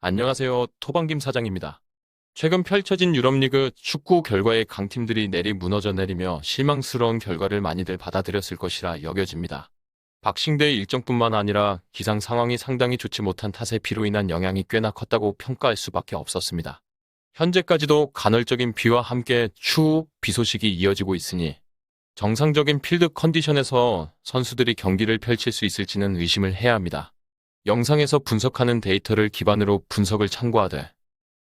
안녕하세요. 토방김 사장입니다. 최근 펼쳐진 유럽리그 축구 결과에 강팀들이 무너져 내리며 실망스러운 결과를 많이들 받아들였을 것이라 여겨집니다. 박싱대의 일정뿐만 아니라 기상 상황이 상당히 좋지 못한 탓에 비로 인한 영향이 꽤나 컸다고 평가할 수밖에 없었습니다. 현재까지도 간헐적인 비와 함께 추후 비 소식이 이어지고 있으니 정상적인 필드 컨디션에서 선수들이 경기를 펼칠 수 있을지는 의심을 해야 합니다. 영상에서 분석하는 데이터를 기반으로 분석을 참고하되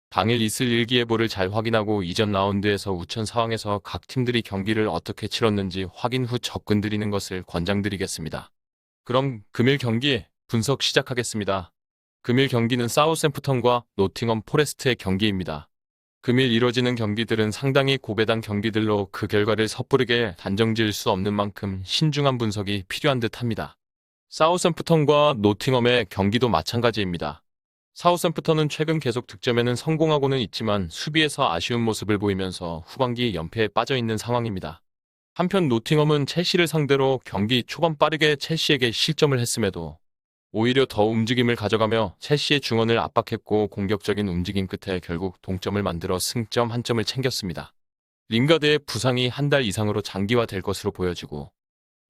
당일 있을 일기예보를 잘 확인하고 이전 라운드에서 우천 상황에서 각 팀들이 경기를 어떻게 치렀는지 확인 후 접근드리는 것을 권장드리겠습니다. 그럼 금일 경기 분석 시작하겠습니다. 금일 경기는 사우샘프턴과 노팅엄 포레스트의 경기입니다. 금일 이뤄지는 경기들은 상당히 고배당 경기들로 그 결과를 섣부르게 단정지을 수 없는 만큼 신중한 분석이 필요한 듯합니다. 사우샘프턴과 노팅엄의 경기도 마찬가지입니다. 사우샘프턴은 최근 계속 득점에는 성공하고는 있지만 수비에서 아쉬운 모습을 보이면서 후반기 연패에 빠져있는 상황입니다. 한편 노팅엄은 첼시를 상대로 경기 초반 빠르게 첼시에게 실점을 했음에도 오히려 더 움직임을 가져가며 첼시의 중원을 압박했고 공격적인 움직임 끝에 결국 동점을 만들어 승점 한 점을 챙겼습니다. 링가드의 부상이 한 달 이상으로 장기화될 것으로 보여지고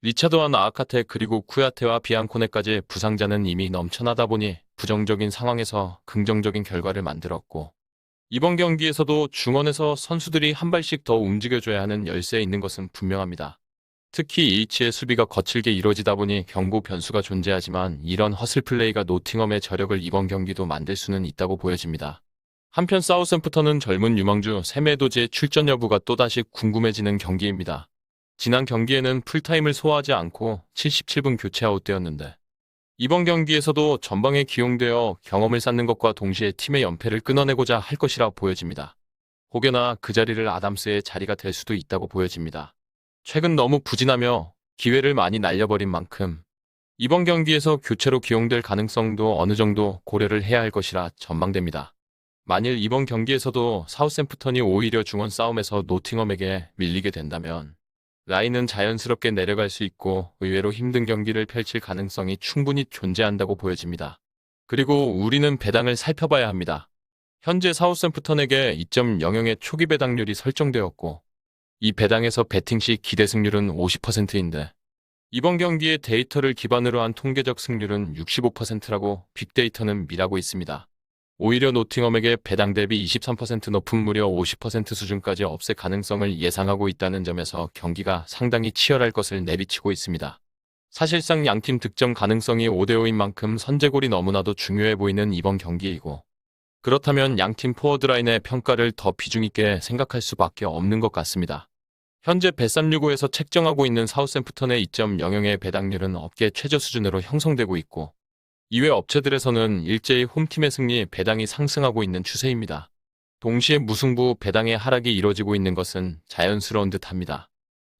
리차드와 아카테 그리고 쿠야테와 비앙코네까지 부상자는 이미 넘쳐나다 보니 부정적인 상황에서 긍정적인 결과를 만들었고 이번 경기에서도 중원에서 선수들이 한 발씩 더 움직여줘야 하는 열세에 있는 것은 분명합니다. 특히 H의 수비가 거칠게 이루어지다 보니 경고 변수가 존재하지만 이런 허슬 플레이가 노팅엄의 저력을 이번 경기도 만들 수는 있다고 보여집니다. 한편 사우샘프턴은 젊은 유망주 세메도지의 출전 여부가 또다시 궁금해지는 경기입니다. 지난 경기에는 풀타임을 소화하지 않고 77분 교체 아웃되었는데 이번 경기에서도 전방에 기용되어 경험을 쌓는 것과 동시에 팀의 연패를 끊어내고자 할 것이라 보여집니다. 혹여나 그 자리를 아담스의 자리가 될 수도 있다고 보여집니다. 최근 너무 부진하며 기회를 많이 날려버린 만큼 이번 경기에서 교체로 기용될 가능성도 어느 정도 고려를 해야 할 것이라 전망됩니다. 만일 이번 경기에서도 사우샘프턴이 오히려 중원 싸움에서 노팅엄에게 밀리게 된다면 라인은 자연스럽게 내려갈 수 있고 의외로 힘든 경기를 펼칠 가능성이 충분히 존재한다고 보여집니다. 그리고 우리는 배당을 살펴봐야 합니다. 현재 사우샘프턴에게 2.00의 초기 배당률이 설정되었고 이 배당에서 배팅 시 기대 승률은 50%인데 이번 경기의 데이터를 기반으로 한 통계적 승률은 65%라고 빅데이터는 미라고 있습니다. 오히려 노팅엄에게 배당 대비 23% 높은 무려 50% 수준까지 없앨 가능성을 예상하고 있다는 점에서 경기가 상당히 치열할 것을 내비치고 있습니다. 사실상 양팀 득점 가능성이 5대5인 만큼 선제골이 너무나도 중요해 보이는 이번 경기이고 그렇다면 양팀 포워드라인의 평가를 더 비중 있게 생각할 수밖에 없는 것 같습니다. 현재 베365에서 책정하고 있는 사우샘프턴의 2.00의 배당률은 업계 최저 수준으로 형성되고 있고 이외 업체들에서는 일제히 홈팀의 승리 배당이 상승하고 있는 추세입니다. 동시에 무승부 배당의 하락이 이뤄지고 있는 것은 자연스러운 듯합니다.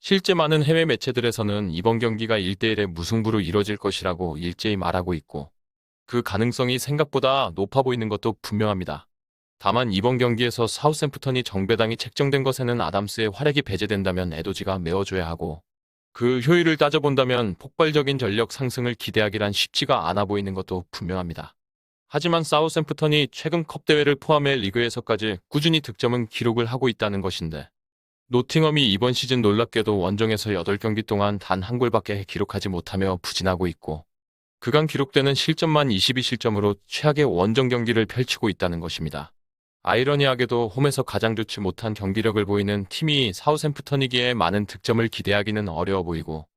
실제 많은 해외 매체들에서는 이번 경기가 1대1의 무승부로 이뤄질 것이라고 일제히 말하고 있고 그 가능성이 생각보다 높아 보이는 것도 분명합니다. 다만 이번 경기에서 사우샘프턴이 정배당이 책정된 것에는 아담스의 활약이 배제된다면 에도지가 메워줘야 하고 그 효율을 따져본다면 폭발적인 전력 상승을 기대하기란 쉽지가 않아 보이는 것도 분명합니다. 하지만 사우샘프턴이 최근 컵대회를 포함해 리그에서까지 꾸준히 득점은 기록을 하고 있다는 것인데 노팅엄이 이번 시즌 놀랍게도 원정에서 8경기 동안 단 한 골밖에 기록하지 못하며 부진하고 있고 그간 기록되는 실점만 22실점으로 최악의 원정 경기를 펼치고 있다는 것입니다. 아이러니하게도 홈에서 가장 좋지 못한 경기력을 보이는 팀이 사우샘프턴이기에 많은 득점을 기대하기는 어려워 보이고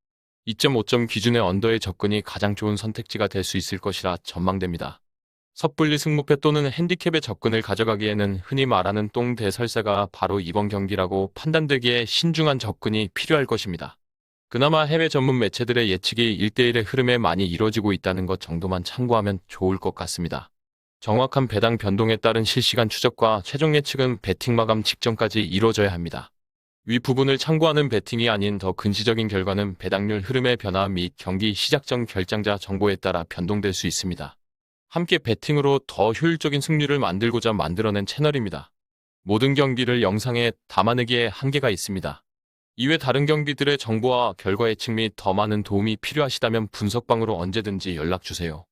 2.5점 기준의 언더의 접근이 가장 좋은 선택지가 될 수 있을 것이라 전망됩니다. 섣불리 승무패 또는 핸디캡의 접근을 가져가기에는 흔히 말하는 똥대설사가 바로 이번 경기라고 판단되기에 신중한 접근이 필요할 것입니다. 그나마 해외 전문 매체들의 예측이 1대1의 흐름에 많이 이루어지고 있다는 것 정도만 참고하면 좋을 것 같습니다. 정확한 배당 변동에 따른 실시간 추적과 최종 예측은 배팅 마감 직전까지 이루어져야 합니다. 위 부분을 참고하는 배팅이 아닌 더 근시적인 결과는 배당률 흐름의 변화 및 경기 시작 전 결장자 정보에 따라 변동될 수 있습니다. 함께 배팅으로 더 효율적인 승률을 만들고자 만들어낸 채널입니다. 모든 경기를 영상에 담아내기에 한계가 있습니다. 이외 다른 경기들의 정보와 결과 예측 및 더 많은 도움이 필요하시다면 분석방으로 언제든지 연락주세요.